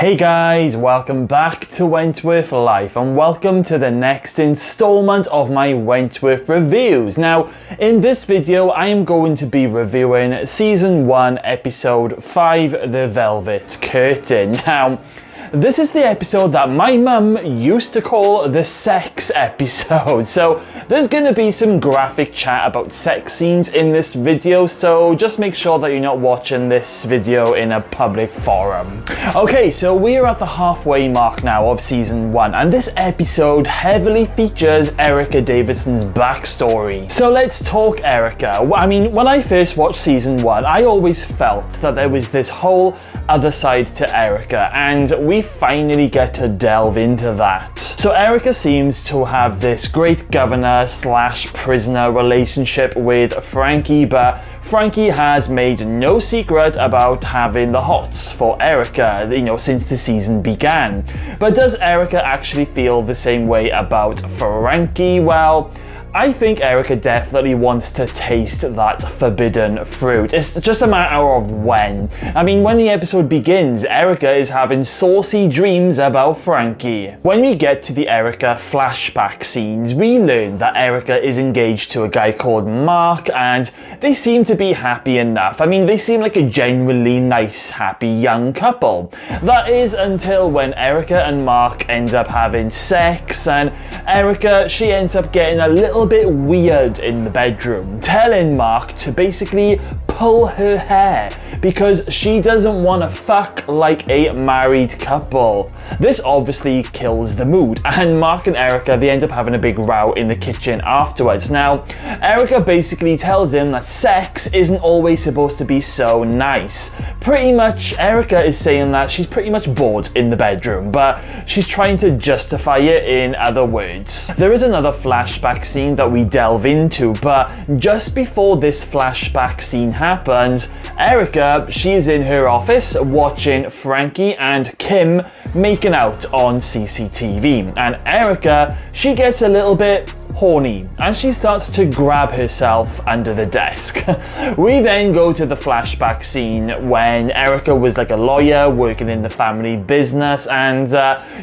Hey guys, welcome back to Wentworth Life and welcome to the next installment of my Wentworth reviews. Now, in this video I am going to be reviewing Season 1, Episode 5, The Velvet Curtain. Now, this is the episode that my mum used to call the sex episode. So there's gonna be some graphic chat about sex scenes in this video, so just make sure that you're not watching this video in a public forum. Okay, so we are at the halfway mark now of Season 1, and this episode heavily features Erica Davidson's backstory. So let's talk Erica. I mean, when I first watched Season 1, I always felt that there was this whole other side to Erica, and we finally get to delve into that. So Erica seems to have this great governor slash prisoner relationship with Frankie, but Frankie has made no secret about having the hots for Erica, since the season began. But does Erica actually feel the same way about Frankie? Well, I think Erica definitely wants to taste that forbidden fruit. It's just a matter of when. I mean, when the episode begins, Erica is having saucy dreams about Frankie. When we get to the Erica flashback scenes, we learn that Erica is engaged to a guy called Mark, and they seem to be happy enough. I mean, they seem like a genuinely nice, happy young couple. That is until when Erica and Mark end up having sex, and Erica, she ends up getting a little bit weird in the bedroom, telling Mark to basically pull her hair because she doesn't want to fuck like a married couple. This obviously kills the mood, and Mark and Erica, they end up having a big row in the kitchen afterwards. Now, Erica basically tells him that sex isn't always supposed to be so nice. Pretty much, Erica is saying that she's pretty much bored in the bedroom, but she's trying to justify it in other words. There is another flashback scene that we delve into, but just before this flashback scene happens, Erica, she is in her office watching Frankie and Kim making out on CCTV, and Erica, she gets a little bit horny and she starts to grab herself under the desk. We then go to the flashback scene when Erica was like a lawyer working in the family business, and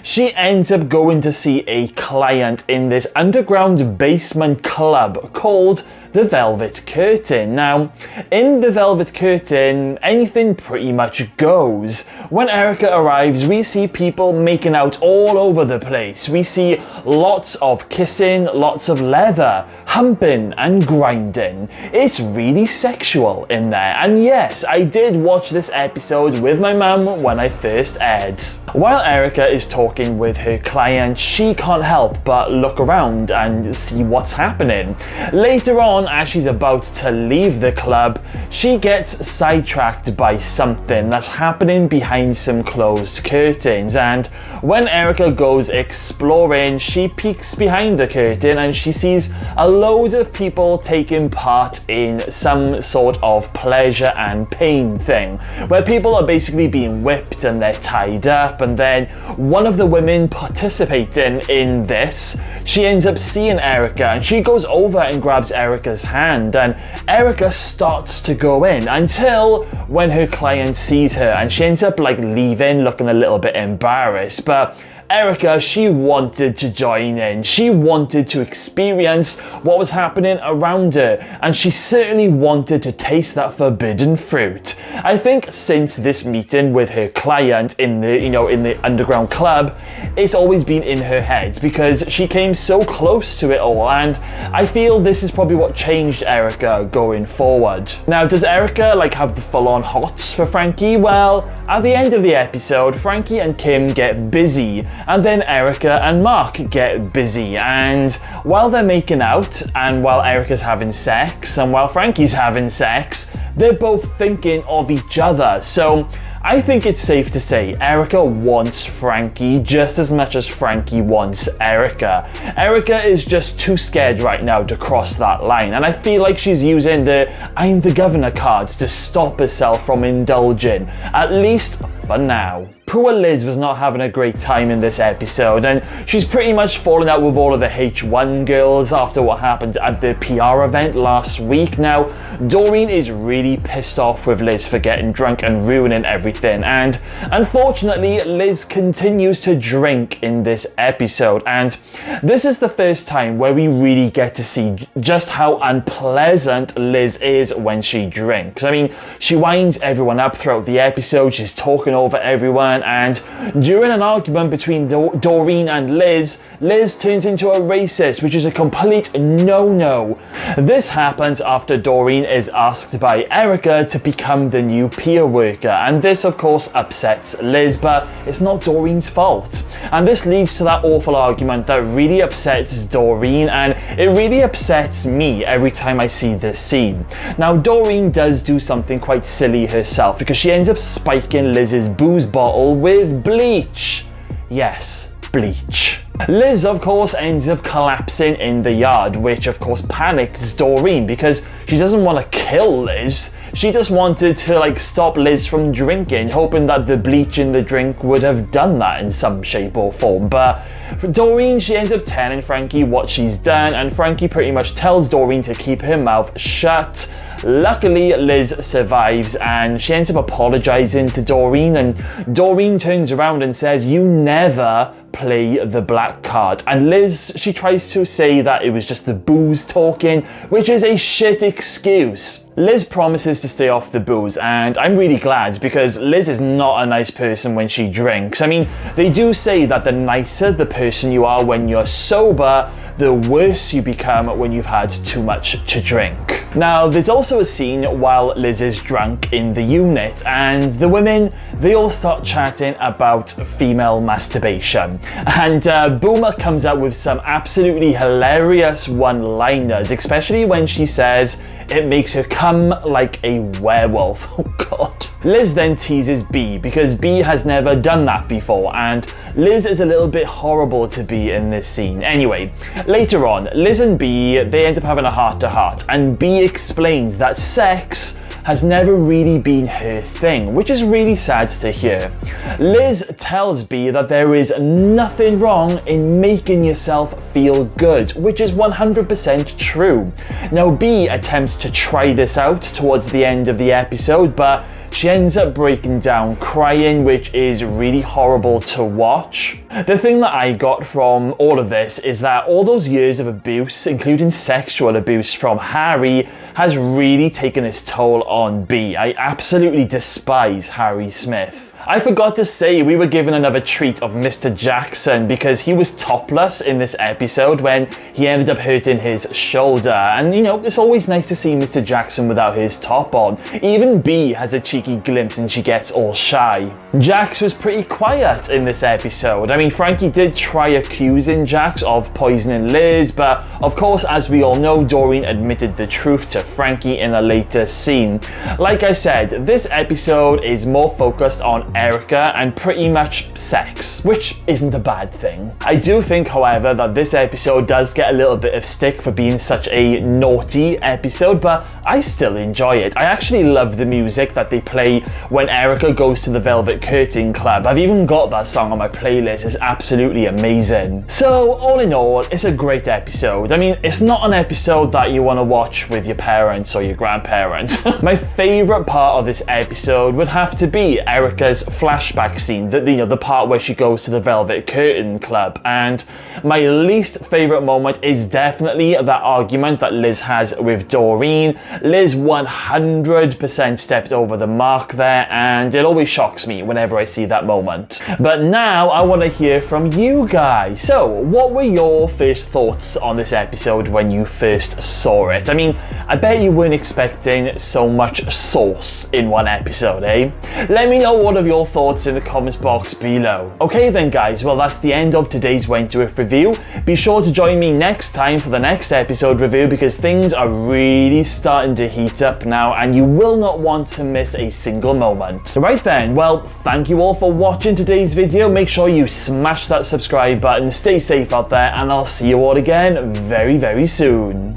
she ends up going to see a client in this underground basement club called the Velvet Curtain. Now, in the Velvet Curtain, anything pretty much goes. When Erica arrives, we see people making out all over the place. We see lots of kissing, lots of leather, humping and grinding. It's really sexual in there. And yes, I did watch this episode with my mum when I first aired. While Erica is talking with her client, she can't help but look around and see what's happening. Later on, as she's about to leave the club, she gets sidetracked by something that's happening behind some closed curtains, and when Erica goes exploring, she peeks behind the curtain and she sees a load of people taking part in some sort of pleasure and pain thing, where people are basically being whipped and they're tied up, and then one of the women participating in this, she ends up seeing Erica and she goes over and grabs Erica's hand, and Erica starts to go in until when her client sees her and she ends up like leaving looking a little bit embarrassed. But Erica, she wanted to join in. She wanted to experience what was happening around her, and she certainly wanted to taste that forbidden fruit. I think since this meeting with her client in the underground club, it's always been in her head because she came so close to it all, and I feel this is probably what changed Erica going forward. Now, does Erica have the full-on hots for Frankie? Well, at the end of the episode, Frankie and Kim get busy, and then Erica and Mark get busy, and while they're making out, and while Erica's having sex, and while Frankie's having sex, they're both thinking of each other. So I think it's safe to say Erica wants Frankie just as much as Frankie wants Erica. Erica is just too scared right now to cross that line, and I feel like she's using the I'm the governor card to stop herself from indulging, at least for now. poor Liz was not having a great time in this episode, and she's pretty much fallen out with all of the H1 girls after what happened at the PR event last week. Now, Doreen is really pissed off with Liz for getting drunk and ruining everything, and unfortunately, Liz continues to drink in this episode, and this is the first time where we really get to see just how unpleasant Liz is when she drinks. I mean, she winds everyone up throughout the episode, she's talking over everyone, and during an argument between Doreen and Liz, Liz turns into a racist, which is a complete no-no. This happens after Doreen is asked by Erica to become the new peer worker, and this of course upsets Liz, but it's not Doreen's fault. And this leads to that awful argument that really upsets Doreen, and it really upsets me every time I see this scene. Now, Doreen does do something quite silly herself because she ends up spiking Liz's booze bottle with bleach. Yes, bleach. Liz, of course, ends up collapsing in the yard, which of course panics Doreen because she doesn't want to kill Liz. She just wanted to stop Liz from drinking, hoping that the bleach in the drink would have done that in some shape or form. But for Doreen, she ends up telling Frankie what she's done, and Frankie pretty much tells Doreen to keep her mouth shut. Luckily, Liz survives and she ends up apologizing to Doreen, and Doreen turns around and says, "You never play the black card." And Liz, she tries to say that it was just the booze talking, which is a shit excuse. Liz promises to stay off the booze, and I'm really glad because Liz is not a nice person when she drinks. I mean, they do say that the nicer the person you are when you're sober, the worse you become when you've had too much to drink. Now, there's also a scene while Liz is drunk in the unit, and the women, they all start chatting about female masturbation. And Boomer comes out with some absolutely hilarious one-liners, especially when she says it makes her come like a werewolf. Oh god. Liz then teases B because B has never done that before, and Liz is a little bit horrible to B in this scene. Anyway, later on, Liz and B, they end up having a heart-to-heart, and B explains that sex has never really been her thing, which is really sad to hear. Liz tells B that there is nothing wrong in making yourself feel good, which is 100% true. Now, B attempts to try this out towards the end of the episode, but she ends up breaking down crying, which is really horrible to watch. The thing that I got from all of this is that all those years of abuse, including sexual abuse from Harry, has really taken its toll on B. I absolutely despise Harry Smith. I forgot to say we were given another treat of Mr. Jackson because he was topless in this episode when he ended up hurting his shoulder. And you know, it's always nice to see Mr. Jackson without his top on. Even B has a cheeky glimpse and she gets all shy. Jax was pretty quiet in this episode. I mean, Frankie did try accusing Jax of poisoning Liz, but of course, as we all know, Doreen admitted the truth to Frankie in a later scene. Like I said, this episode is more focused on Erica and pretty much sex, which isn't a bad thing. I do think, however, that this episode does get a little bit of stick for being such a naughty episode, but I still enjoy it. I actually love the music that they play when Erica goes to the Velvet Curtain Club. I've even got that song on my playlist. It's absolutely amazing. So, all in all, it's a great episode. I mean, it's not an episode that you want to watch with your parents or your grandparents. My favorite part of this episode would have to be Erica's flashback scene, the part where she goes to the Velvet Curtain Club. And my least favorite moment is definitely that argument that Liz has with Doreen. Liz 100% stepped over the mark there, and it always shocks me whenever I see that moment. But now I want to hear from you guys. So, what were your first thoughts on this episode when you first saw it? I mean, I bet you weren't expecting so much sauce in one episode, eh? Let me know what of your thoughts in the comments box below. Okay then guys, well that's the end of today's Wentworth review. Be sure to join me next time for the next episode review because things are really starting to heat up now and you will not want to miss a single moment. Right then, well thank you all for watching today's video. Make sure you smash that subscribe button, stay safe out there, and I'll see you all again very, very soon.